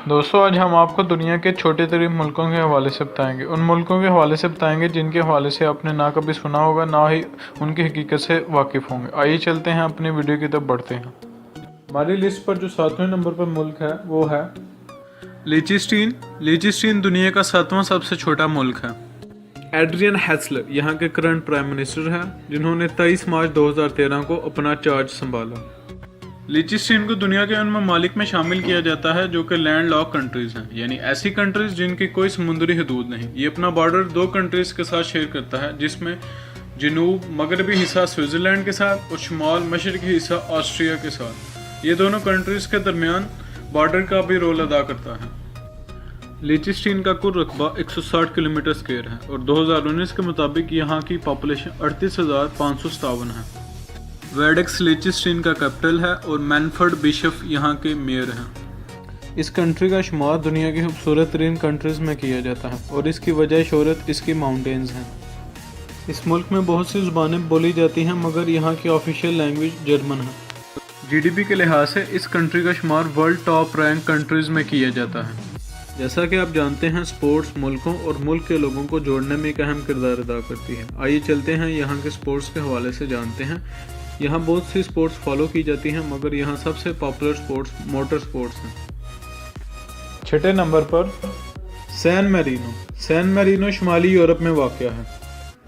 दोस्तों आज हम आपको दुनिया के छोटे तरीन मुल्कों के हवाले से बताएंगे। उन मुल्कों के हवाले से बताएंगे जिनके हवाले से आपने ना कभी सुना होगा, ना ही उनकी हकीकत से वाकिफ़ होंगे। आइए चलते हैं अपनी वीडियो की तरफ बढ़ते हैं। हमारी लिस्ट पर जो 7वें नंबर पर मुल्क है वो है लिechtenstein। लिechtenstein दुनिया का 7वां सबसे छोटा मुल्क है। एड्रियन हैसलर यहाँ के करंट प्राइम मिनिस्टर हैं, जिन्होंने 23 मार्च 2013 को अपना चार्ज संभाला। लिechtenstein को दुनिया के उन ममालिक में शामिल किया जाता है जो कि लैंड लॉक कंट्रीज हैं, यानी ऐसी कंट्रीज जिनकी कोई समुद्री हदूद नहीं। ये अपना बॉर्डर दो कंट्रीज के साथ शेयर करता है, जिसमें जनूब मगरबी हिस्सा स्विट्ज़रलैंड के साथ और शुमाल मशरकी हिस्सा ऑस्ट्रिया के साथ। ये दोनों कंट्रीज के दरमियान बॉर्डर का भी रोल अदा करता है। लिechtenstein का कुल रकबा 160 किलोमीटर स्क्वायर है और 2019 के मुताबिक यहाँ की पॉपुलेशन 38,557 है। वेडेक्स लिechtenstein का कैपिटल है और मैनफर्ड बिशप यहाँ के मेयर हैं। इस कंट्री का शुमार दुनिया की खूबसूरत तरीन कंट्रीज में किया जाता है और इसकी वजह शोहरत इसकी माउंटेन्स हैं। इस मुल्क में बहुत सी ज़ुबानें बोली जाती हैं, मगर यहाँ की ऑफिशियल लैंग्वेज जर्मन है। जीडीपी के लिहाज से इस कंट्री का शुमार वर्ल्ड टॉप रैंक कंट्रीज में किया जाता है। जैसा कि आप जानते हैं, स्पोर्ट्स मुल्कों और मुल्क के लोगों को जोड़ने में एक अहम किरदार अदा करती है। आइए चलते हैं यहाँ के स्पोर्ट्स के हवाले से जानते हैं। यहाँ बहुत सी स्पोर्ट्स फॉलो की जाती हैं, मगर यहाँ सबसे पॉपुलर स्पोर्ट्स मोटर स्पोर्ट्स हैं। 6 नंबर पर सैन मैरिनो। सैन मैरिनो शुमाली यूरोप में वाक़या है।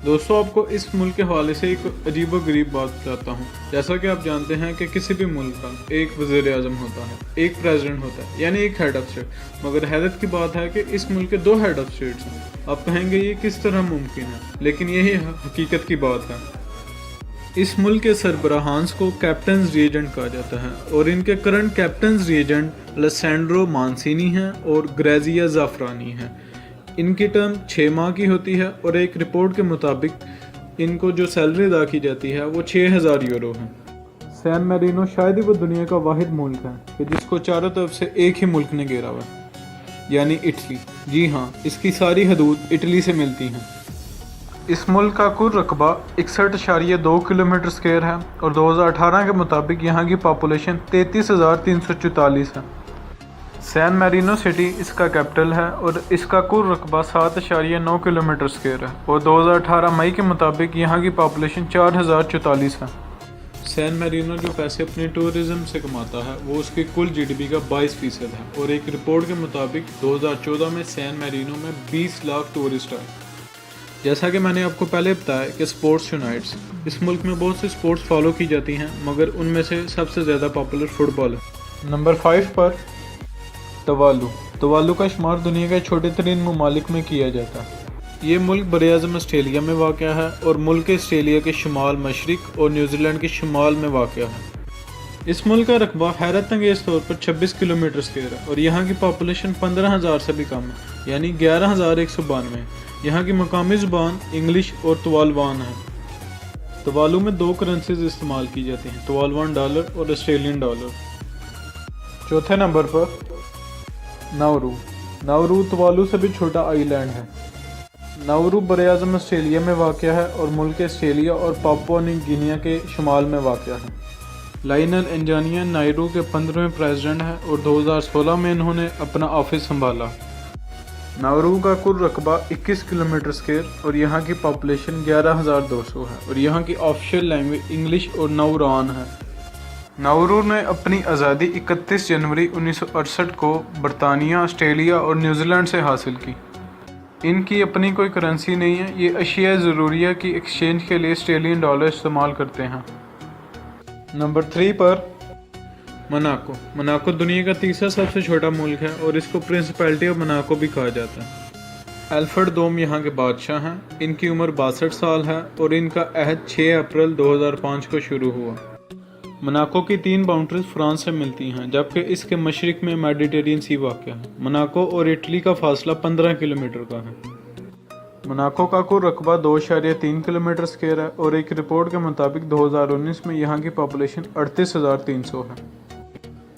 दोस्तों आपको इस मुल्क के हवाले से एक अजीब व गरीब बात बताता हूँ। जैसा कि आप जानते हैं कि किसी भी मुल्क का एक वज़ीर आज़म होता है, एक प्रेसिडेंट होता है, यानी एक हेड ऑफ स्टेट। मगर हैरत की बात है कि इस मुल्क के 2 हेड ऑफ स्टेट्स हैं। आप कहेंगे ये किस तरह मुमकिन है, लेकिन यही हकीकत की बात है। इस मुल्क के सरबराहांस को कैप्टन्स रीजेंट कहा जाता है और इनके करंट कैप्टन्स रीजेंट अलेसैंड्रो मानसिनी हैं और ग्रेजिया ज़ाफ़रानी हैं। इनकी टर्म 6 माह की होती है और एक रिपोर्ट के मुताबिक इनको जो सैलरी अदा की जाती है वो 6,000 यूरो है। सैन मैरिनो शायद ही वो दुनिया का वाहिद मुल्क है कि जिसको चारों तरफ से एक ही मुल्क ने घेरा हुआ है, यानी इटली। जी हाँ, इसकी सारी हदूद इटली से मिलती हैं। इस मुल्क का कुल रकबा 61.2 किलोमीटर स्क्वायर है और 2018 के मुताबिक यहाँ की पॉपुलेशन 33,344 है। सैन मैरिनो सिटी इसका कैपिटल है और इसका कुल रकबा 7.9 किलोमीटर स्क्वायर है और 2018 मई के मुताबिक यहाँ की पॉपुलेशन 4,044 है। सैन मैरिनो जो पैसे अपने टूरिज़्म से कमाता है वो उसकी कुल जीडीपी का 22% है और एक रिपोर्ट के मुताबिक 2014 में सैन मैरिनो में 20 लाख टूरिस्ट आए। जैसा कि मैंने आपको पहले बताया कि स्पोर्ट्स यूनाइट्स, इस मुल्क में बहुत सी स्पोर्ट्स फॉलो की जाती हैं, मगर उनमें से सबसे ज़्यादा पॉपुलर फुटबॉल है। नंबर 5 पर तुवालू। तुवालू का शुमार दुनिया के छोटे तरीन ममालिक में किया जाता है। ये मुल्क बरआज़म ऑस्ट्रेलिया में वाक़या है और मुल्क ऑस्ट्रेलिया के शुमाल मशरिक और न्यूजीलैंड के शुमाल में वाक़या है। इस मुल्क का रकबा हैरत अंगेज़ तौर पर 26 किलोमीटर स्क्वायर है और यहाँ की पॉपुलेशन 15,000 से भी कम है, यानी 11,192। यहाँ की मकामी ज़ुबान इंग्लिश और तुवालवान है। तुवालू में 2 करेंसीज इस्तेमाल की जाती हैं, तुवालवान डॉलर और ऑस्ट्रेलियन डॉलर। 4 नंबर पर नाउरू। नाउरू तुवालू से भी छोटा आइलैंड है। नाउरू बरआज़म ऑस्ट्रेलिया में वाक़या है और मुल्क ऑस्ट्रेलिया और पापुआ न्यू गिनिया के शुमाल में वाक़या है। लाइनल एंजानिया नाउरू के 15वें प्रेसिडेंट हैं और 2016 में इन्होंने अपना ऑफिस संभाला। नाउरू का कुल रकबा 21 किलोमीटर स्क्वायर और यहाँ की पॉपुलेशन 11,200 है और यहाँ की ऑफिशियल लैंग्वेज इंग्लिश और नाउरान है। नाउरू ने अपनी आज़ादी 31 जनवरी 1968 को बरतानिया, ऑस्ट्रेलिया और न्यूजीलैंड से हासिल की। इनकी अपनी कोई करेंसी नहीं है। ये अशिया ज़रूरिया की एक्सचेंज के लिए ऑस्ट्रेलियन डॉलर इस्तेमाल करते हैं। नंबर 3 पर मोनाको। मोनाको दुनिया का तीसरा सबसे छोटा मुल्क है और इसको प्रिंसिपैलिटी ऑफ मोनाको भी कहा जाता है। एल्फ्रेड दोम यहाँ के बादशाह हैं। इनकी उम्र 62 साल है और इनका अहद 6 अप्रैल 2005 को शुरू हुआ। मोनाको की 3 बाउंड्रीज फ्रांस से मिलती हैं, जबकि इसके मशरिक में मेडिटेरियन सी वाक़या है। मोनाको और इटली का फासला 15 किलोमीटर का है। मोनाको का कुल रकबा 2.3 किलोमीटर स्क्वायर है और एक रिपोर्ट के मुताबिक 2019 में यहाँ की पॉपुलेशन 38,300 है।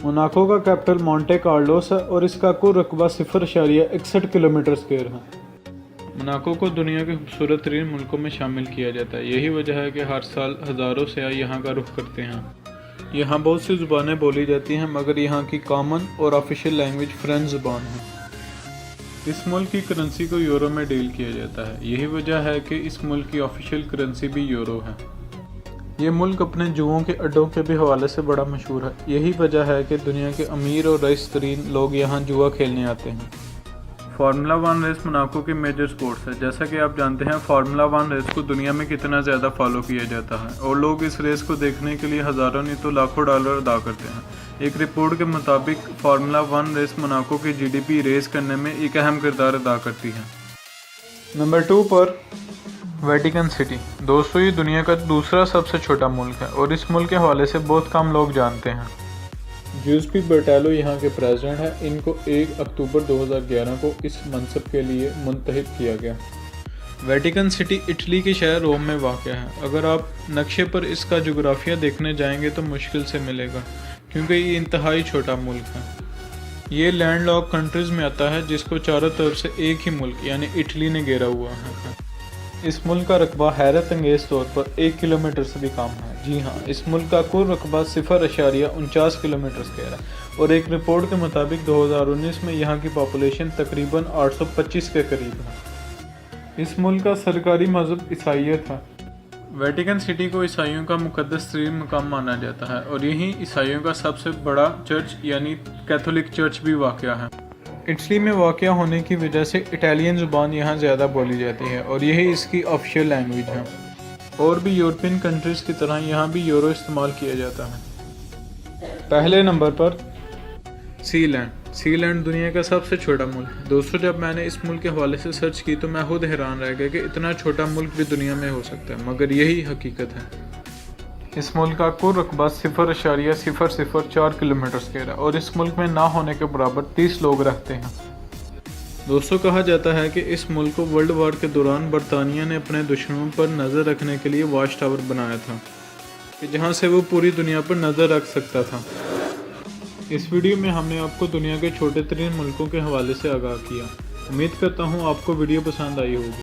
मोनाको का कैपिटल मोंटे कार्लोस है और इसका कुल रकबा 0.61 किलोमीटर स्क्वायर है। मोनाको को दुनिया के खूबसूरत तरीन मुल्कों में शामिल किया जाता है। यही वजह है कि हर साल हज़ारों सयाह यहाँ का रुख करते हैं। यहाँ बहुत सी ज़ुबानें बोली जाती हैं मगर यहाँ की कॉमन और ऑफिशियल लैंग्वेज फ्रेंच ज़ुबान है। इस मुल्क की करेंसी को यूरो में डील किया जाता है। यही वजह है कि इस मुल्क की ऑफिशियल करेंसी भी यूरो है। ये मुल्क अपने जुओं के अड्डों के भी हवाले से बड़ा मशहूर है। यही वजह है कि दुनिया के अमीर और रईस तरीन लोग यहाँ जुआ खेलने आते हैं। फार्मूला 1 रेस मोनाको की मेजर स्पोर्ट्स है। जैसा कि आप जानते हैं फार्मूला 1 रेस को दुनिया में कितना ज़्यादा फॉलो किया जाता है और लोग इस रेस को देखने के लिए हज़ारों नहीं तो लाखों डॉलर अदा करते हैं। एक रिपोर्ट के मुताबिक फार्मूला 1 रेस मोनाको की जीडीपी रेस करने में एक अहम किरदार अदा करती है। नंबर 2 पर वेटिकन सिटी। दोस्तों, ये दुनिया का दूसरा सबसे छोटा मुल्क है और इस मुल्क के हवाले से बहुत कम लोग जानते हैं। जूसेपी बर्टेलो यहाँ के प्रेसिडेंट हैं। इनको 1 अक्टूबर 2011 को इस मनसब के लिए मुंतखब किया गया। वेटिकन सिटी इटली के शहर रोम में वाक़ है। अगर आप नक्शे पर इसका जोग्राफिया देखने जाएंगे तो मुश्किल से मिलेगा क्योंकि ये इंतहाई छोटा मुल्क है। ये लैंडलॉक कंट्रीज़ में आता है जिसको चारों तरफ से एक ही मुल्क यानी इटली ने घेरा हुआ है। इस मुल्क का रकबा हैरत अंगेज़ तौर पर 1 किलोमीटर से भी कम है। जी हाँ, इस मुल्क का कुल रकबा 0.49 किलोमीटर स्क्वायर है और एक रिपोर्ट के मुताबिक 2019 में यहाँ की पॉपुलेशन तकरीबन 825 के करीब है। इस मुल्क का सरकारी मज़हब ईसाईयत है। वेटिकन सिटी को ईसाइयों का मुक़द्दस तरीन मकाम माना जाता है और यहीं ईसाइयों का सबसे बड़ा चर्च यानी कैथोलिक चर्च भी वाक़या है। इटली में वाक़या होने की वजह से इटालियन ज़ुबान यहाँ ज़्यादा बोली जाती है और यही इसकी ऑफिशियल लैंग्वेज है। और भी यूरोपियन कंट्रीज़ की तरह यहाँ भी यूरो इस्तेमाल किया जाता है। पहले नंबर पर सीलैंड। सीलैंड दुनिया का सबसे छोटा मुल्क है। दोस्तों, जब मैंने इस मुल्क के हवाले से सर्च की तो मैं खुद हैरान रह गया कि इतना छोटा मुल्क भी दुनिया में हो सकता है, मगर यही हकीकत है। इस मुल्क का कुल रकबा 0.004 किलोमीटर स्क्वायर है और इस मुल्क में ना होने के बराबर 30 लोग रहते हैं। दोस्तों, कहा जाता है कि इस मुल्क को वर्ल्ड वार के दौरान बरतानिया ने अपने दुश्मनों पर नज़र रखने के लिए वॉच टावर बनाया था कि जहां से वो पूरी दुनिया पर नज़र रख सकता था। इस वीडियो में हमने आपको दुनिया के छोटे तरीन मुल्कों के हवाले से आगाह किया। उम्मीद करता हूँ आपको वीडियो पसंद आई होगी।